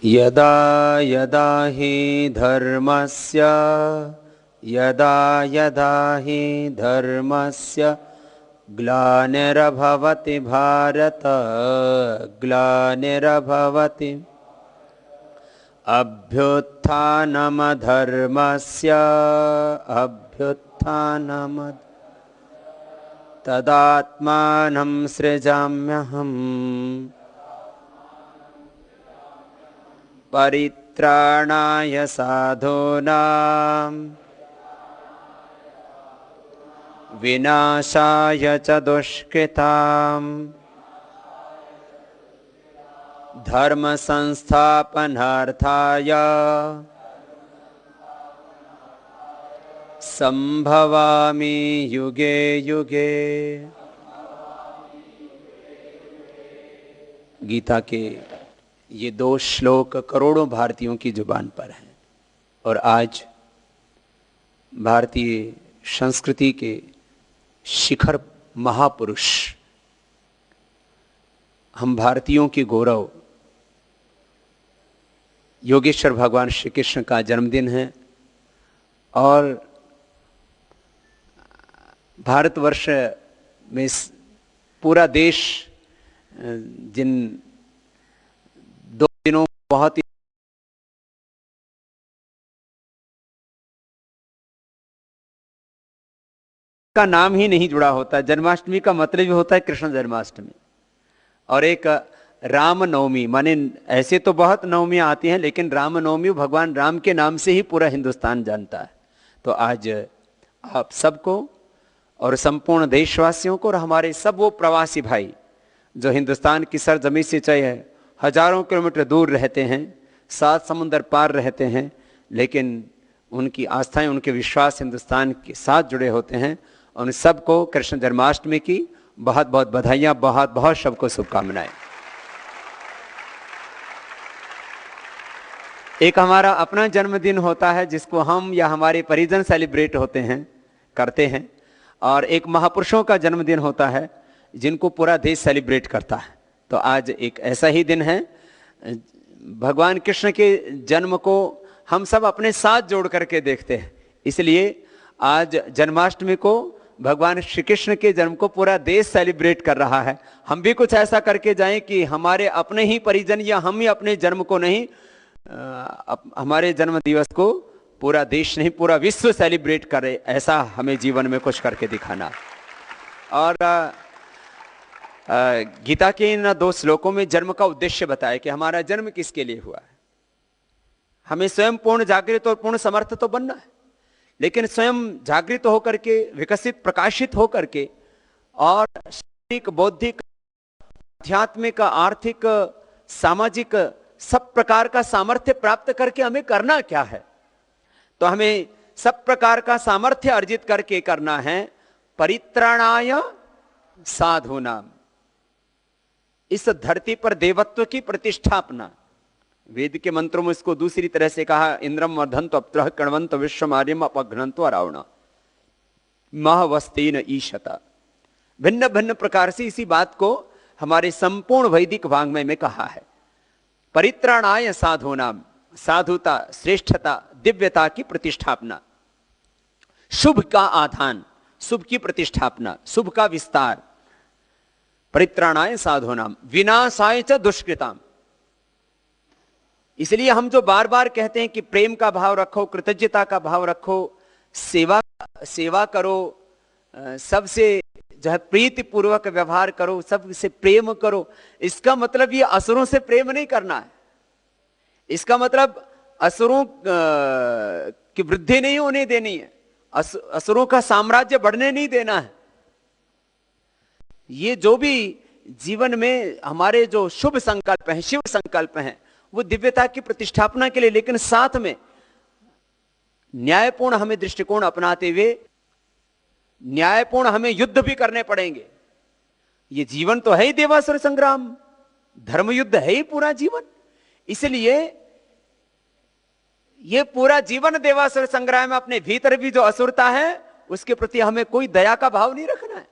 यदा यदा हि धर्मस्य यदा यदा हि धर्मस्य ग्लानिर्भवति भारत ग्लानिर्भवति अभ्युत्थानमधर्मस्य अभ्युत्थानम तदात्मानं सृजाम्यहम् परित्राणाय साधूनां विनाशाय च दुष्कृतां धर्म संस्थापनार्थाय संभवामि युगे युगे। गीता के ये 2 श्लोक करोड़ों भारतीयों की जुबान पर हैं और आज भारतीय संस्कृति के शिखर महापुरुष हम भारतीयों के गौरव योगेश्वर भगवान श्री कृष्ण का जन्मदिन है और भारतवर्ष में पूरा देश जिन 2 दिनों बहुत ही का नाम ही नहीं जुड़ा होता। जन्माष्टमी का मतलब भी होता है कृष्ण जन्माष्टमी और एक रामनवमी, माने ऐसे तो बहुत नवमियां आती हैं लेकिन रामनवमी भगवान राम के नाम से ही पूरा हिंदुस्तान जानता है। तो आज आप सबको और संपूर्ण देशवासियों को और हमारे सब वो प्रवासी भाई जो हिंदुस्तान की सरजमी से चाहे हजारों किलोमीटर दूर रहते हैं, 7 समुंदर पार रहते हैं, लेकिन उनकी आस्थाएं उनके विश्वास हिंदुस्तान के साथ जुड़े होते हैं। उन सबको कृष्ण जन्माष्टमी की बहुत बहुत बधाइयाँ, बहुत बहुत सबको शुभकामनाएं। एक हमारा अपना जन्मदिन होता है जिसको हम या हमारे परिजन सेलिब्रेट होते हैं करते हैं और एक महापुरुषों का जन्मदिन होता है जिनको पूरा देश सेलिब्रेट करता है। तो आज एक ऐसा ही दिन है, भगवान कृष्ण के जन्म को हम सब अपने साथ जोड़ करके देखते हैं, इसलिए आज जन्माष्टमी को भगवान श्री कृष्ण के जन्म को पूरा देश सेलिब्रेट कर रहा है। हम भी कुछ ऐसा करके जाएं कि हमारे अपने ही परिजन या हम ही अपने जन्म को नहीं, हमारे जन्म दिवस को पूरा देश नहीं पूरा विश्व सेलिब्रेट करे, ऐसा हमें जीवन में कुछ करके दिखाना। और गीता के इन 2 श्लोकों में जन्म का उद्देश्य बताया कि हमारा जन्म किसके लिए हुआ है। हमें स्वयं पूर्ण जागृत और पूर्ण समर्थ तो बनना है, लेकिन स्वयं जागृत होकर के, विकसित प्रकाशित होकर के और शारीरिक, बौद्धिक, आध्यात्मिक, आर्थिक, सामाजिक सब प्रकार का सामर्थ्य प्राप्त करके हमें करना क्या है। तो हमें सब प्रकार का सामर्थ्य अर्जित करके करना है परित्राणाय साधूनाम, इस धरती पर देवत्व की प्रतिष्ठापना। वेद के मंत्रों में इसको दूसरी तरह से कहा, इंद्रम वर्धंत अप्त्रह कण्वंत विश्वमार्यम अपघ्नंत रावण महवस्तेन ईशता। भिन्न भिन्न प्रकार से इसी बात को हमारे संपूर्ण वैदिक वाङ्मय में कहा है। परित्राणाय साधूनाम, साधुता, श्रेष्ठता, दिव्यता की प्रतिष्ठापना, शुभ का आधान, शुभ की प्रतिष्ठापना, शुभ का विस्तार। परित्राणाय साधूनाम विनाशाय च दुष्कृताम। इसलिए हम जो बार बार कहते हैं कि प्रेम का भाव रखो, कृतज्ञता का भाव रखो, सेवा करो, सबसे जो है प्रीति पूर्वक व्यवहार करो, सबसे प्रेम करो, इसका मतलब ये असुरों से प्रेम नहीं करना है। इसका मतलब असुरों की वृद्धि नहीं होने देनी है, असुरों का साम्राज्य बढ़ने नहीं देना है। ये जो भी जीवन में हमारे जो शुभ संकल्प हैं, शिव संकल्प हैं, वो दिव्यता की प्रतिष्ठापना के लिए, लेकिन साथ में न्यायपूर्ण हमें दृष्टिकोण अपनाते हुए न्यायपूर्ण हमें युद्ध भी करने पड़ेंगे। ये जीवन तो है ही देवासुर संग्राम, धर्म युद्ध है ही पूरा जीवन। इसलिए ये पूरा जीवन देवासुर संग्राम में अपने भीतर भी जो असुरता है उसके प्रति हमें कोई दया का भाव नहीं रखना है,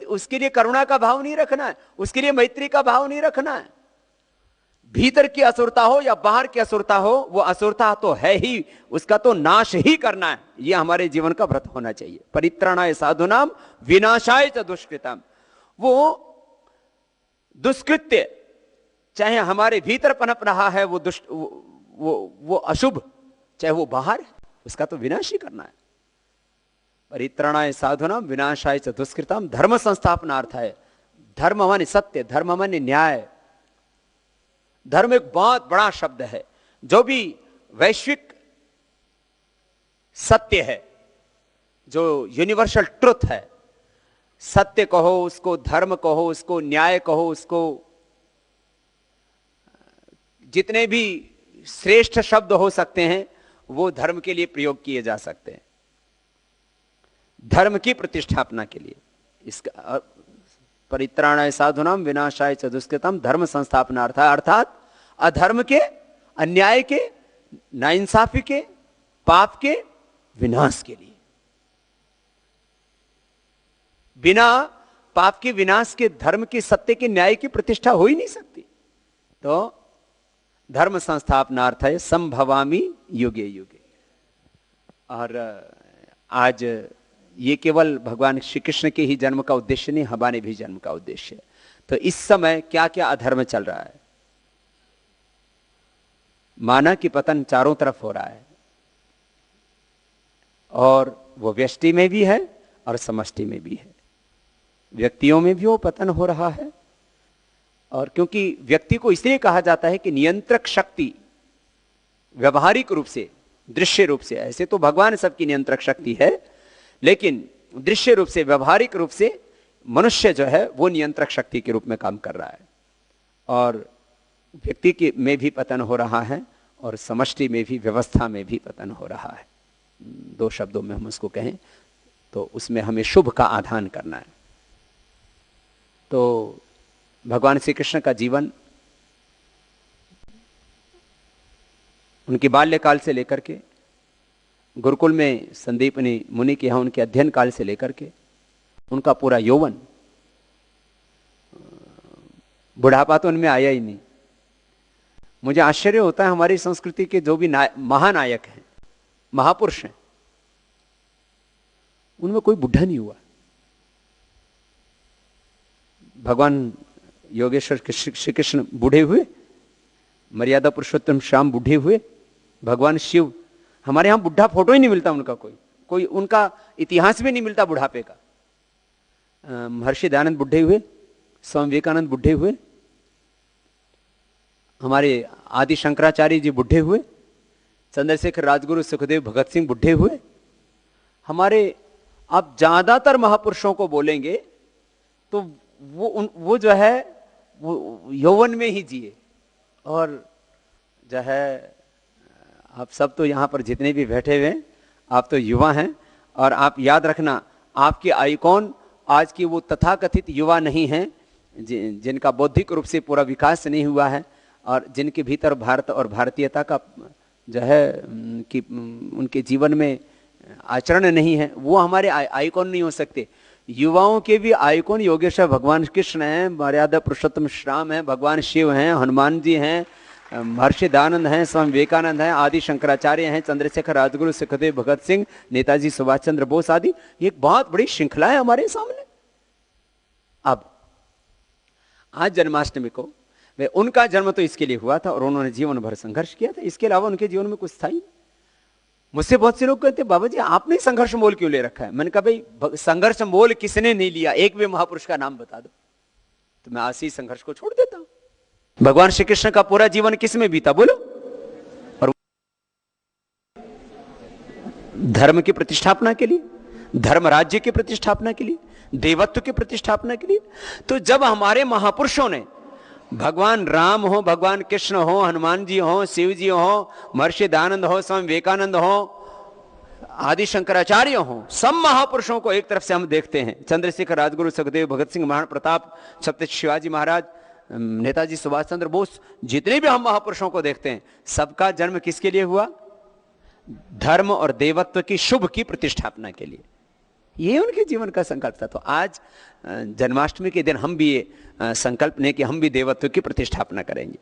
उसके लिए करुणा का भाव नहीं रखना है, उसके लिए मैत्री का भाव नहीं रखना है। भीतर की असुरता हो या बाहर की असुरता हो, वो असुरता तो है ही, उसका तो नाश ही करना है। ये हमारे जीवन का व्रत होना चाहिए। परित्राणाय साधुनाम विनाशाय च दुष्कृतम। वो दुष्कृत्य चाहे हमारे भीतर पनप रहा है, वो दुष्ट वो अशुभ, चाहे वो बाहर है, उसका तो विनाश ही करना है। परित्राणाय साधुनाम विनाशाय च दुष्कृतम। धर्म संस्थापनार्थ है। धर्म माने सत्य, धर्म माने न्याय। धर्म एक बहुत बड़ा शब्द है। जो भी वैश्विक सत्य है, जो यूनिवर्सल ट्रुथ है, सत्य कहो उसको, धर्म कहो उसको, न्याय कहो उसको, जितने भी श्रेष्ठ शब्द हो सकते हैं वो धर्म के लिए प्रयोग किए जा सकते हैं, धर्म की प्रतिष्ठापना के लिए। इसका परित्राणाय साधुनाम विनाशाय च दुष्कृतम धर्म संस्थापनार्थ, अर्थात अधर्म के, अन्याय के, नाइंसाफी के, पाप के विनाश के लिए। बिना पाप के विनाश के धर्म के, सत्य के, न्याय की प्रतिष्ठा हो ही नहीं सकती। तो धर्म संस्थापनार्थ है संभवामी युगे युगे। और आज ये केवल भगवान श्री कृष्ण के ही जन्म का उद्देश्य नहीं, हमारे भी जन्म का उद्देश्य है। तो इस समय क्या क्या अधर्म चल रहा है? माना कि पतन चारों तरफ हो रहा है, और वो व्यष्टि में भी है और समष्टि में भी है। व्यक्तियों में भी वो पतन हो रहा है, और क्योंकि व्यक्ति को इसलिए कहा जाता है कि नियंत्रक शक्ति व्यवहारिक रूप से, दृश्य रूप से, ऐसे तो भगवान सबकी नियंत्रक शक्ति है, लेकिन दृश्य रूप से, व्यवहारिक रूप से मनुष्य जो है वो नियंत्रक शक्ति के रूप में काम कर रहा है। और व्यक्ति के में भी पतन हो रहा है और समष्टि में भी, व्यवस्था में भी पतन हो रहा है। दो शब्दों में हम उसको कहें तो उसमें हमें शुभ का आधान करना है। तो भगवान श्री कृष्ण का जीवन उनके बाल्यकाल से लेकर के, गुरुकुल में संदीपनी मुनि के यहाँ उनके अध्ययन काल से लेकर के उनका पूरा यौवन, बुढ़ापा तो उनमें आया ही नहीं। मुझे आश्चर्य होता है हमारी संस्कृति के जो भी महानायक हैं, महापुरुष हैं, उनमें कोई बुढ़ा नहीं हुआ। भगवान योगेश्वर श्री कृष्ण बूढ़े हुए, मर्यादा पुरुषोत्तम श्याम बूढ़े हुए, भगवान शिव, हमारे यहां बुढ़ा फोटो ही नहीं मिलता उनका, कोई उनका इतिहास भी नहीं मिलता बुढ़ापे का। महर्षि दयानंद बुढ़े हुए, स्वामी विवेकानंद बुढ़े हुए, हमारे आदि शंकराचार्य जी बुढ़े हुए, चंद्रशेखर राजगुरु सुखदेव भगत सिंह बुढ़े हुए। हमारे आप ज्यादातर महापुरुषों को बोलेंगे तो वो जो है वो यौवन में ही जिए। और जो है आप सब तो यहाँ पर जितने भी बैठे हुए हैं, आप तो युवा हैं, और आप याद रखना आपके आइकॉन आज की वो तथाकथित युवा नहीं हैं जिनका बौद्धिक रूप से पूरा विकास नहीं हुआ है, और जिनके भीतर भारत और भारतीयता का जो है कि उनके जीवन में आचरण नहीं है, वो हमारे आइकॉन नहीं हो सकते। युवाओं के भी आइकॉन योगेश्वर भगवान कृष्ण हैं, मर्यादा पुरुषोत्तम श्याम हैं, भगवान शिव हैं, हनुमान जी हैं, महर्षि दयानंद हैं, स्वामी विवेकानंद हैं, आदि शंकराचार्य हैं, चंद्रशेखर राजगुरु सुखदेव भगत सिंह, नेताजी सुभाष चंद्र बोस आदि। एक बहुत बड़ी श्रृंखला है हमारे सामने। अब आज जन्माष्टमी को वे, उनका जन्म तो इसके लिए हुआ था और उन्होंने जीवन भर संघर्ष किया था, इसके अलावा उनके जीवन में कुछ था ही। मुझसे बहुत से लोग कहते हैं बाबा जी आपने संघर्ष मोल क्यों ले रखा है? मैंने कहा भाई संघर्ष मोल किसने नहीं लिया, एक भी महापुरुष का नाम बता दो तो मैं आज ही संघर्ष को छोड़ देता हूं। भगवान श्री कृष्ण का पूरा जीवन किस में बीता बोलो? और धर्म की प्रतिष्ठापना के लिए, धर्म राज्य की प्रतिष्ठापना के लिए, देवत्व की प्रतिष्ठापना के लिए। तो जब हमारे महापुरुषों ने, भगवान राम हो, भगवान कृष्ण हो, हनुमान जी हो, शिव जी हो, महर्षि दयानंद हो, स्वामी विवेकानंद हो, आदि शंकराचार्य हो, सब महापुरुषों को एक तरफ से हम देखते हैं, चंद्रशेखर राजगुरु सुखदेव भगत सिंह, महाराणा प्रताप, छत्रपति शिवाजी महाराज, नेताजी सुभाष चंद्र बोस, जितने भी हम महापुरुषों को देखते हैं, सबका जन्म किसके लिए हुआ? धर्म और देवत्व की शुभ की प्रतिष्ठापना के लिए। ये उनके जीवन का संकल्प था। तो आज जन्माष्टमी के दिन हम भी ये संकल्प लें कि हम भी देवत्व की प्रतिष्ठापना करेंगे।